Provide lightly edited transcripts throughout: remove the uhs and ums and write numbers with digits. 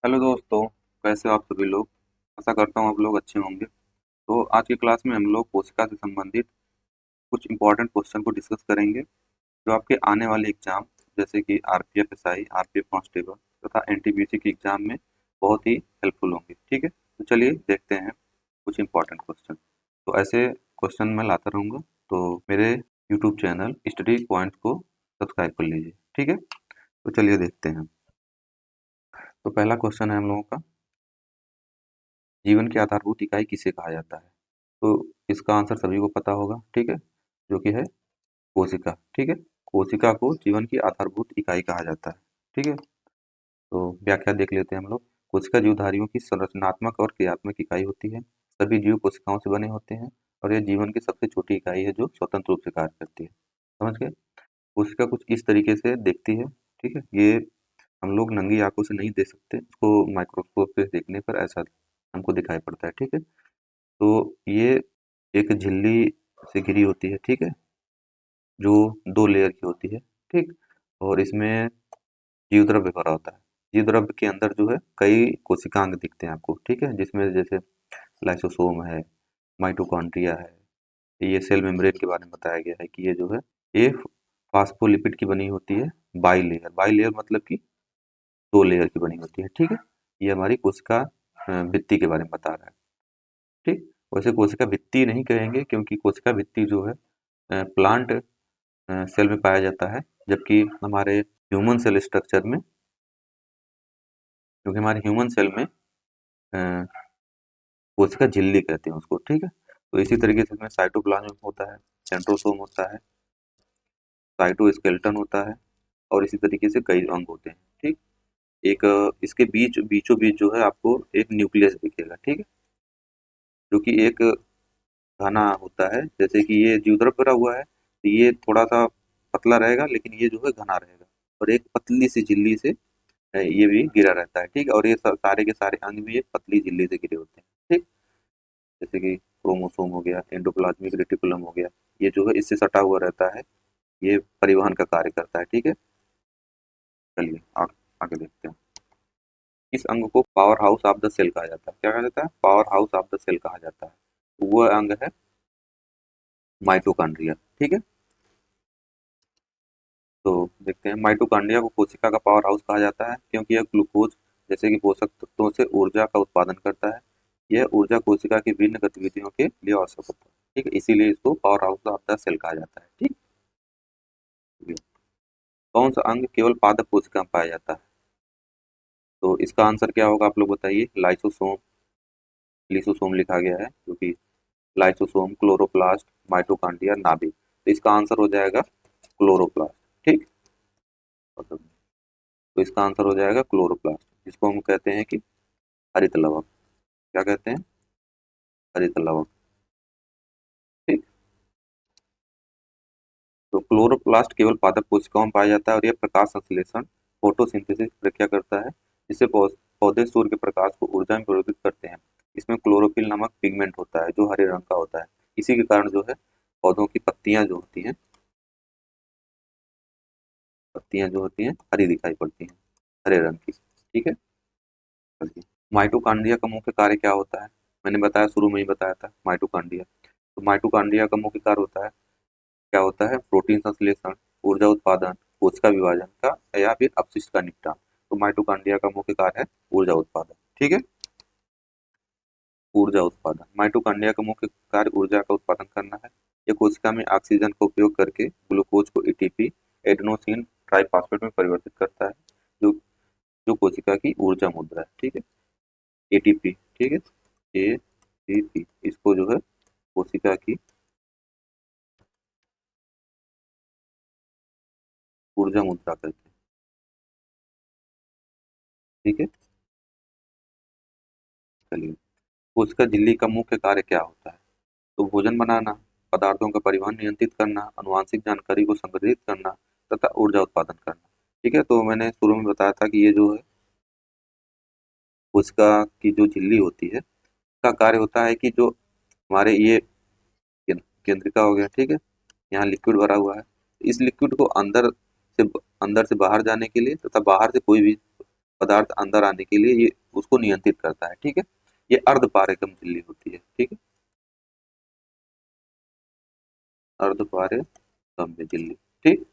Hello दोस्तों। कैसे हो आप सभी लोग। आशा करता हूँ आप लोग अच्छे होंगे। तो आज की क्लास में हम लोग कोशिका से संबंधित कुछ इंपॉर्टेंट क्वेश्चन को डिस्कस करेंगे जो आपके आने वाले एग्जाम जैसे कि आरपीएफ एसआई आरपीएफ कांस्टेबल तथा एनटीपीसी के एग्जाम में बहुत ही हेल्पफुल होंगे। ठीक है, तो चलिए देखते हैं कुछ इंपॉर्टेंट क्वेश्चन। तो ऐसे क्वेश्चन मैं लाता रहूँगा, तो मेरे यूट्यूब चैनल स्टडी पॉइंट को सब्सक्राइब कर लीजिए। ठीक है, तो चलिए देखते हैं। तो पहला क्वेश्चन है हम लोगों का, जीवन की आधारभूत इकाई किसे कहा जाता है। तो इसका आंसर सभी को पता होगा, ठीक है, जो कि है कोशिका। ठीक है, कोशिका को जीवन की आधारभूत इकाई कहा जाता है। ठीक है, तो व्याख्या देख लेते हैं हम लोग। कोशिका जीवधारियों की संरचनात्मक और क्रियात्मक इकाई होती है। सभी जीव कोशिकाओं से बने होते हैं और यह जीवन की सबसे छोटी इकाई है जो स्वतंत्र रूप से कार्य करती है। समझ गए। कोशिका कुछ इस तरीके से दिखती है। ठीक है, ये हम लोग नंगी आंखों से नहीं देख सकते, इसको माइक्रोस्कोप से देखने पर ऐसा हमको दिखाई पड़ता है। ठीक है, तो ये एक झिल्ली से घिरी होती है। ठीक है, जो 2 लेयर की होती है। ठीक, और इसमें जीव द्रव्य भरा होता है। जीव द्रव्य के अंदर जो है कई कोशिकांग दिखते हैं आपको। ठीक है, जिसमें जैसे लाइसोसोम है, माइटोकॉन्ड्रिया है। ये सेल मेम्ब्रेन के बारे में बताया गया है कि ये जो है ये फास्फोलिपिड की बनी होती है। बाइलेयर, बाइलेयर मतलब कि 2 लेयर की बनी होती है। ठीक है, ये हमारी कोशिका भित्ति के बारे में बता रहा है। ठीक, वैसे कोशिका भित्ति नहीं कहेंगे क्योंकि कोशिका भित्ति जो है प्लांट सेल में पाया जाता है, जबकि हमारे ह्यूमन सेल स्ट्रक्चर में, क्योंकि हमारे ह्यूमन सेल में कोशिका झिल्ली कहते हैं उसको। ठीक है, तो इसी तरीके से इसमें साइटोप्लाज्म होता है, सेंट्रोसोम होता है, साइटोस्केलेटन होता है और इसी तरीके से कई अंग होते हैं। ठीक, एक इसके बीचों बीच जो है आपको एक न्यूक्लियस दिखेगा। ठीक है, जो कि एक घना होता है। जैसे कि ये जीवद्रव्य भरा हुआ है तो ये थोड़ा सा पतला रहेगा, लेकिन ये जो है घना रहेगा। और एक पतली सी झिल्ली से ये भी घिरा रहता है। ठीक, और ये सारे के सारे अंग भी एक पतली झिल्ली से घिरे होते हैं। ठीक, जैसे कि क्रोमोसोम हो गया, एंडोप्लाज्मिक रेटिकुलम हो गया, ये जो है इससे सटा हुआ रहता है। ये परिवहन का कार्य करता है। ठीक है, चलिए आगे देखते हैं। इस अंग को powerhouse of the cell कहा जाता है। क्या कहा जाता है? Powerhouse of the cell कहा जाता है। तो वो अंग है माइटोकॉन्ड्रिया। ठीक है, तो देखते हैं। माइटोकॉन्ड्रिया को कोशिका का पावर हाउस कहा जाता है क्योंकि यह ग्लूकोज जैसे कि पोषक तत्वों से ऊर्जा का उत्पादन करता है। यह ऊर्जा कोशिका की विभिन्न गतिविधियों के लिए आवश्यक होता है। ठीक है, इसीलिए इसको powerhouse of the cell कहा जाता है। ठीक है? कौन सा अंग केवल पादप कोशिका में पाया जाता है? तो इसका आंसर क्या होगा आप लोग बताइए। लाइसोसोम, लिसोसोम लिखा गया है, क्योंकि लाइसोसोम, क्लोरोप्लास्ट, माइटोकॉन्ड्रिया, नाभिक। तो इसका आंसर हो जाएगा क्लोरोप्लास्ट। ठीक, तो इसका आंसर हो जाएगा क्लोरोप्लास्ट, जिसको हम कहते हैं कि हरित लवक। क्या कहते हैं? हरित लवक। ठीक, तो क्लोरोप्लास्ट केवल पादप कोशिकाओं में पाया जाता है और यह प्रकाश संश्लेषण फोटोसिंथेसिस प्रक्रिया करता है, जिससे पौधे सूर्य के प्रकाश को ऊर्जा में परिवर्तित करते हैं। इसमें क्लोरोफिल नामक पिगमेंट होता है जो हरे रंग का होता है। इसी के कारण जो है पौधों की पत्तियां जो होती हैं, पत्तियां जो होती हैं हरी दिखाई पड़ती हैं, हरे रंग की। ठीक है, चलिए। माइटोकॉन्ड्रिया का मुख्य कार्य क्या होता है? मैंने बताया, शुरू में ही बताया था माइटोकॉन्ड्रिया। तो माइटोकॉन्ड्रिया का मुख्य कार्य होता है, क्या होता है? प्रोटीन संश्लेषण, ऊर्जा उत्पादन, कोशिका विभाजन का या फिर अपशिष्ट का निपटान। तो माइटोकॉन्ड्रिया का मुख्य कार्य है ऊर्जा उत्पादन। ठीक है, ऊर्जा उत्पादन। माइटोकॉन्ड्रिया का मुख्य कार्य ऊर्जा का उत्पादन करना है। यह कोशिका में ऑक्सीजन का उपयोग करके ग्लूकोज को एटीपी, एडेनोसिन ट्राइफॉस्फेट में परिवर्तित करता है, जो जो कोशिका की ऊर्जा मुद्रा है। ठीक है, एटीपी। ठीक है, एटीपी इसको जो है कोशिका की ऊर्जा मुद्रा कहते हैं। ठीक है, चलिए। कोशिका झिल्ली का मुख्य कार्य क्या होता है? तो भोजन बनाना, पदार्थों का परिवहन नियंत्रित करना, आनुवांशिक जानकारी को संग्रहित करना तथा ऊर्जा उत्पादन करना। ठीक है, तो मैंने शुरू में बताया था कि ये जो है कोशिका की जो झिल्ली होती है, इसका कार्य होता है कि जो हमारे ये केंद्रिका हो गया। ठीक है, यहाँ लिक्विड भरा हुआ है। इस लिक्विड को अंदर से बाहर जाने के लिए तथा बाहर से कोई भी पदार्थ अंदर आने के लिए ये उसको नियंत्रित करता है। ठीक है, ये अर्धपारगम झिल्ली होती है। ठीक है, अर्धपारगम झिल्ली। ठीक,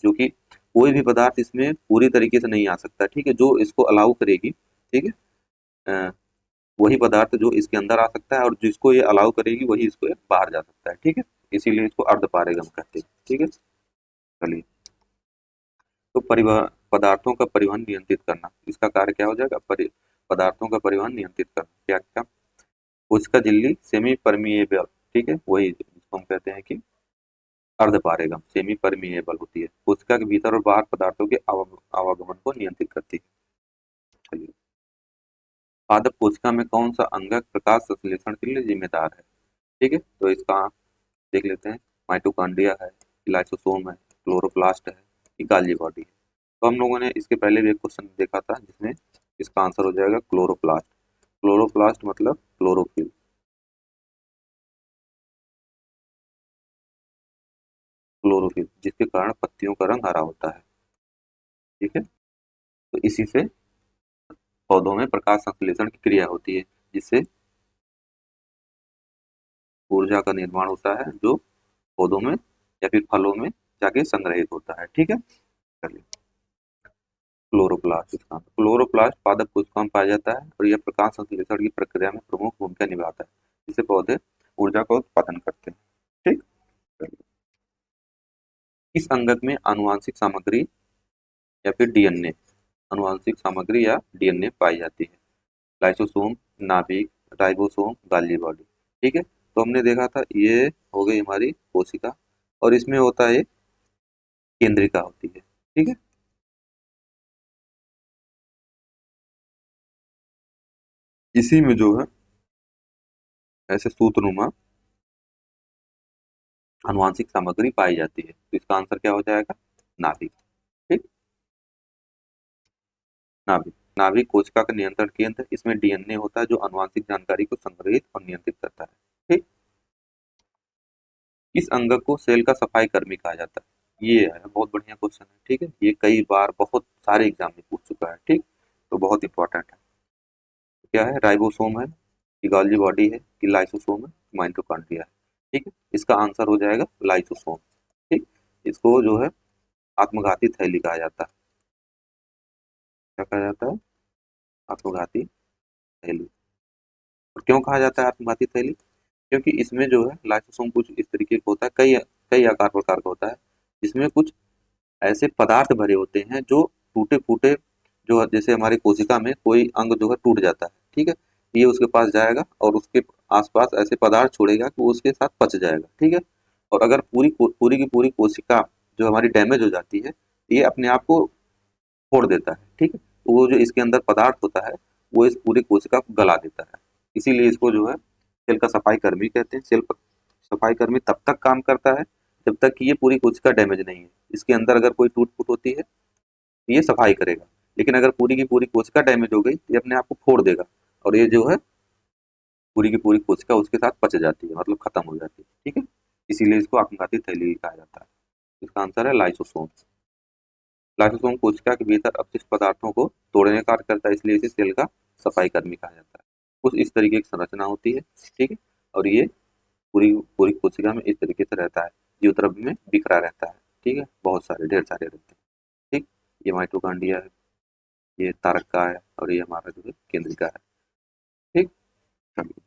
जो कि कोई भी पदार्थ इसमें पूरी तरीके से नहीं आ सकता। ठीक है, जो इसको अलाउ करेगी, ठीक है, अ, वही पदार्थ जो इसके अंदर आ सकता है, और जिसको ये अलाउ करेगी वही इसको बाहर जा सकता है। ठीक है, इसीलिए इसको अर्धपारगम कहते हैं। ठीक है, चलिए। तो परिवहन, पदार्थों का परिवहन नियंत्रित करना, इसका कार्य क्या हो जाएगा? पदार्थों का परिवहन नियंत्रित करना। क्या क्या? कोशिका झिल्ली सेमी परमिएबल। ठीक है, वही जिसको हम कहते हैं कि अर्धपारगम, सेमी परमिएबल होती है, कोशिका के भीतर और बाहर पदार्थों के आवागमन को नियंत्रित करती है। चलिए, पादप कोशिका में कौन सा अंगक प्रकाश संश्लेषण के लिए जिम्मेदार है? ठीक है, तो इसका देख लेते हैं। माइटोकॉन्ड्रिया है, लाइसोसोम है, क्लोरोप्लास्ट है, कि गाल्गी बॉडी है। तो हम लोगों ने इसके पहले भी एक क्वेश्चन देखा था जिसमें इसका आंसर हो जाएगा क्लोरोप्लास्ट। क्लोरोप्लास्ट मतलब क्लोरोफिल। क्लोरोफिल जिसके कारण पत्तियों का रंग हरा होता है। ठीक है, तो इसी से पौधों में प्रकाश संश्लेषण की क्रिया होती है, जिससे ऊर्जा का निर्माण होता है, जो पौधों में या फिर फलों में जाके संग्रहित होता है। ठीक है, चलिए। क्लोरोप्लास्ट, इसका क्लोरोप्लास्ट पादप कोशिकाओं में पाया जाता है और यह प्रकाश संश्लेषण की प्रक्रिया में प्रमुख भूमिका निभाता है, जिससे पौधे ऊर्जा का उत्पादन करते हैं। ठीक, चलिए। इस अंगक में आनुवांशिक सामग्री या फिर डीएनए, आनुवांशिक सामग्री या डीएनए पाई जाती है। लाइसोसोम, नाभिक, राइबोसोम, गाल्गी बॉडी। ठीक है, तो हमने देखा था ये हो गई हमारी कोशिका, और इसमें होता है केंद्रिका होती है। ठीक है, इसी में जो है ऐसे सूत्रनुमा आनुवांशिक सामग्री पाई जाती है। तो इसका आंसर क्या हो जाएगा? नाभिक। ठीक, नाभिक, नाभिक कोशिका का नियंत्रण केंद्र है। इसमें डीएनए होता है जो आनुवांशिक जानकारी को संग्रहित और नियंत्रित करता है। ठीक, इस अंग को सेल का सफाई कर्मी कहा जाता है। ये है बहुत बढ़िया क्वेश्चन है। ठीक है, ये कई बार बहुत सारे एग्जाम में पूछ चुका है। ठीक, तो बहुत इंपॉर्टेंट है। क्या है? राइबोसोम है, कि गोल्गी बॉडी है, कि लाइसोसोम है, माइटोकॉन्ड्रिया है। ठीक है, इसका आंसर हो जाएगा लाइसोसोम। ठीक, इसको जो है आत्मघाती थैली कहा जाता है। क्या कहा जाता है? आत्मघाती थैली। और क्यों कहा जाता है आत्मघाती थैली? क्योंकि इसमें जो है लाइसोसोम कुछ इस तरीके का होता है, कई कई आकार प्रकार का होता है, जिसमें कुछ ऐसे पदार्थ भरे होते हैं जो टूटे फूटे, जो जैसे हमारी कोशिका में कोई अंग जो है टूट जाता है। ठीक है, ये उसके पास जाएगा और उसके आसपास ऐसे पदार्थ छोड़ेगा कि वो उसके साथ पच जाएगा। ठीक है, और अगर पूरी की पूरी कोशिका जो हमारी डैमेज हो जाती है, ये अपने आप को फोड़ देता है। ठीक है, तो वो जो इसके अंदर पदार्थ होता है वो इस पूरी कोशिका को गला देता है। इसीलिए इसको जो है सेल का सफाई कर्मी कहते हैं। सफाई कर्मी तब तक काम करता है जब तक कि ये पूरी कोशिका डैमेज नहीं है। इसके अंदर अगर कोई टूट फूट होती है तो ये सफाई करेगा, लेकिन अगर पूरी की पूरी कोशिका डैमेज हो गई तो ये अपने आप को फोड़ देगा, और ये जो है पूरी की पूरी कोशिका उसके साथ पच जाती है, मतलब खत्म हो जाती है। ठीक है, इसीलिए इसको आत्मघाती थैली कहा जाता है। इसका आंसर है लाइसोसोम। लाइसोसोम कोशिका के भीतर अपशिष्ट पदार्थों को तोड़ने का कार्य करता है, इसलिए इसे सेल का सफाई कर्मी कहा जाता है। कुछ इस तरीके की संरचना होती है। ठीक है, और ये पूरी पूरी कोशिका में इस तरीके से रहता है, जीवद्रव्य में बिखरा रहता है। ठीक है, बहुत सारे ढेर सारे रहते हैं। ठीक, ये माइटोकॉन्ड्रिया है, ये तारका है, और ये हमारा जो है केंद्रिका है। ठीक, चलिए।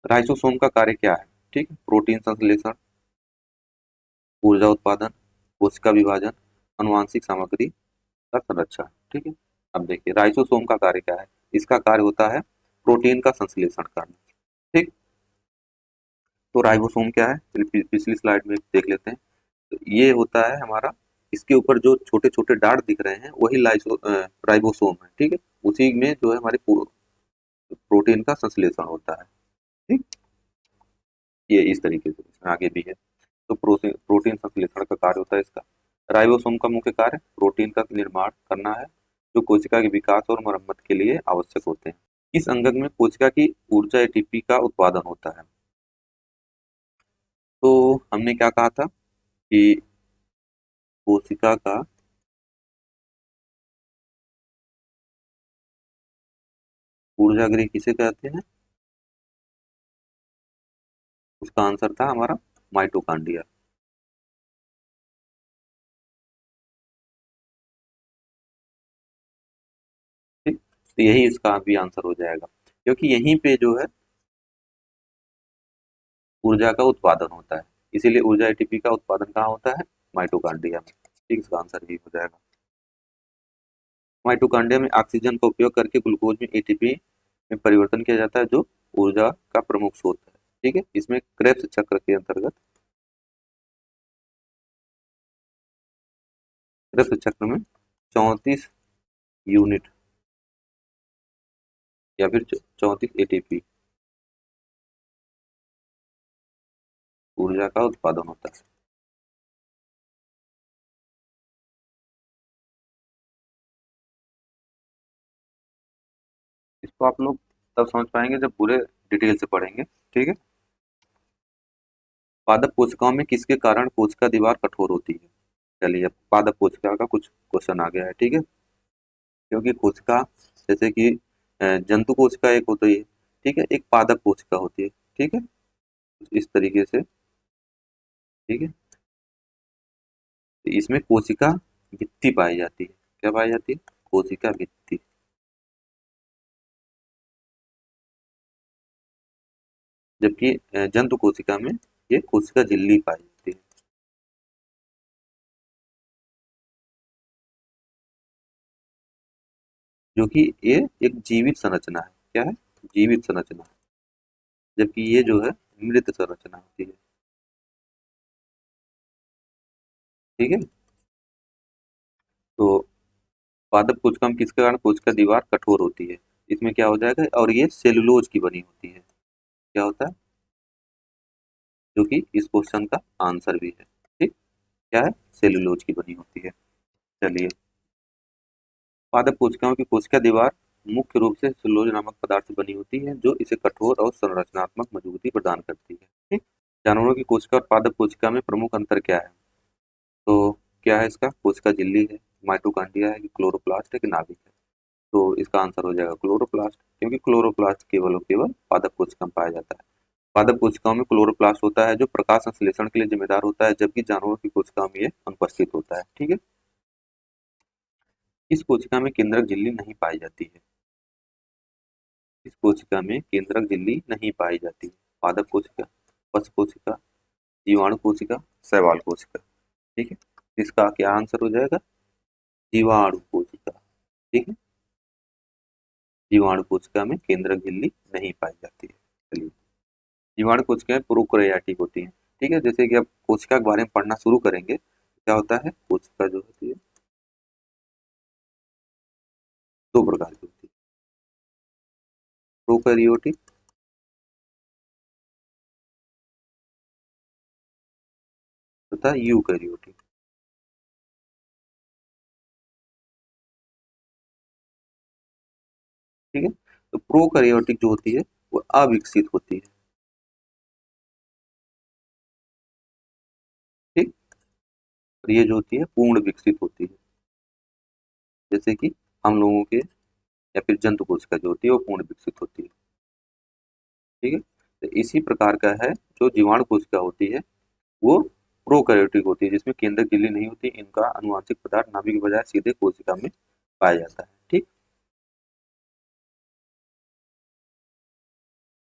राइसोसोम का कार्य क्या है? ठीक, प्रोटीन संश्लेषण, ऊर्जा उत्पादन, कोशिका विभाजन, अनुवांशिक सामग्री का संरक्षण। ठीक है, अब देखिए राइसोसोम का कार्य क्या है। इसका कार्य होता है प्रोटीन का संश्लेषण करना। ठीक, तो राइबोसोम क्या है? चलिए पिछली स्लाइड में देख लेते हैं। तो ये होता है हमारा, इसके ऊपर जो छोटे छोटे डार्ट दिख रहे हैं वही राइबोसोम है। ठीक है, उसी में जो है हमारे प्रोटीन का संश्लेषण होता है। ठीक, ये इस तरीके से इसमें आगे भी है। तो प्रोटीन प्रोटीन संश्लेषण का कार्य होता है इसका। राइबोसोम का मुख्य कार्य प्रोटीन का निर्माण करना है, जो कोशिका के विकास और मरम्मत के लिए आवश्यक होते हैं। इस अंगक में कोशिका की ऊर्जा एटीपी का उत्पादन होता है। तो हमने क्या कहा था कि कोशिका का ऊर्जा गृह किसे कहते हैं? उसका आंसर था हमारा माइटोकॉन्ड्रिया। ठीक, तो यही इसका भी आंसर हो जाएगा, क्योंकि यहीं पे जो है ऊर्जा का उत्पादन होता है, इसीलिए ऊर्जा एटीपी का उत्पादन कहाँ होता है? माइटोकॉन्ड्रिया में। ठीक, इसका आंसर यही हो जाएगा। माइटोकॉन्ड्रिया में ऑक्सीजन का उपयोग करके ग्लूकोज में एटीपी में परिवर्तन किया जाता है, जो ऊर्जा का प्रमुख स्रोत है। ठीक है, इसमें क्रेब्स चक्र के अंतर्गत, क्रेब्स चक्र में 34 यूनिट या फिर 34 एटीपी ऊर्जा का उत्पादन होता है। इसको आप लोग तब समझ पाएंगे जब पूरे डिटेल से पढ़ेंगे। ठीक है, पादप कोशिकाओं में किसके कारण कोशिका दीवार कठोर होती है? चलिए, अब पादप कोशिका का कुछ क्वेश्चन आ गया है। ठीक है, क्योंकि कोशिका जैसे कि जंतु कोशिका एक होती है, ठीक है, एक पादप कोशिका होती है। ठीक है, इस तरीके से। ठीक है, तो इसमें कोशिका भित्ति पाई जाती है। क्या पाई जाती है? कोशिका भित्ति। जबकि जंतु कोशिका में ये कोशिका झिल्ली पाई जाती है। जो कि ये एक जीवित संरचना है। क्या है? जीवित संरचना। जबकि ये जो है मृत संरचना होती है। ठीक है, तो पादप कोशिका में किसके कारण कोशिका दीवार कठोर होती है? इसमें क्या हो जाएगा, और ये सेलुलोज की बनी होती है। क्या होता है? जो कि इस क्वेश्चन का आंसर भी है। ठीक, क्या है? सेलुलोज की बनी होती है। चलिए, पादप कोशिकाओं की कोशिका दीवार मुख्य रूप से सेलुलोज नामक पदार्थ से बनी होती है, जो इसे कठोर और संरचनात्मक मजबूती प्रदान करती है। ठीक, जानवरों की कोशिका और पादप कोशिका में प्रमुख अंतर क्या है? तो क्या है इसका? कोशिका झिल्ली है, माइटोकॉन्ड्रिया है, कि क्लोरोप्लास्ट है, कि नाभिक है? तो इसका आंसर हो जाएगा क्लोरोप्लास्ट, क्योंकि क्लोरोप्लास्ट केवल और केवल पादप कोशिका में पाया जाता है। पादप कोशिकाओं में क्लोरोप्लास्ट होता है, जो प्रकाश संश्लेषण के लिए जिम्मेदार होता है, जबकि जानवरों की कोशिकाओं में ये अनुपस्थित होता है। ठीक है, इस कोशिका में केंद्रक झिल्ली नहीं पाई जाती है। इस कोशिका में केंद्रक झिल्ली नहीं पाई जाती है। पादप कोशिका, पश कोशिका, जीवाणु कोशिका, शैवाल कोशिका। ठीक है, इसका क्या आंसर हो जाएगा? जीवाणु कोशिका। ठीक है, जीवाणु कोशिका में केंद्रक झिल्ली नहीं पाई जाती है। चलिए, जीवाणु कोशिकाएं प्रोकैरियोटिक होती हैं। ठीक है, जैसे कि आप कोशिका के बारे में पढ़ना शुरू करेंगे, क्या होता है? कोशिका जो होती है दो प्रकार की होती है, प्रोकैरियोटिक तथा यूकैरियोटिक। ठीक है, तो प्रोकैरियोटिक जो होती है वो अविकसित होती है। ठीक, और ये जो होती है पूर्ण विकसित होती है। जैसे कि हम लोगों के या फिर जंतु कोशिका जो होती है वो पूर्ण विकसित होती है। ठीक है, तो इसी प्रकार का है जो जीवाणु कोशिका होती है, वो प्रोकैरियोटिक होती है, जिसमें केंद्रक झिल्ली नहीं होती। इनका अनुवांशिक पदार्थ नाभिक के बजाय सीधे कोशिका में पाया जाता है।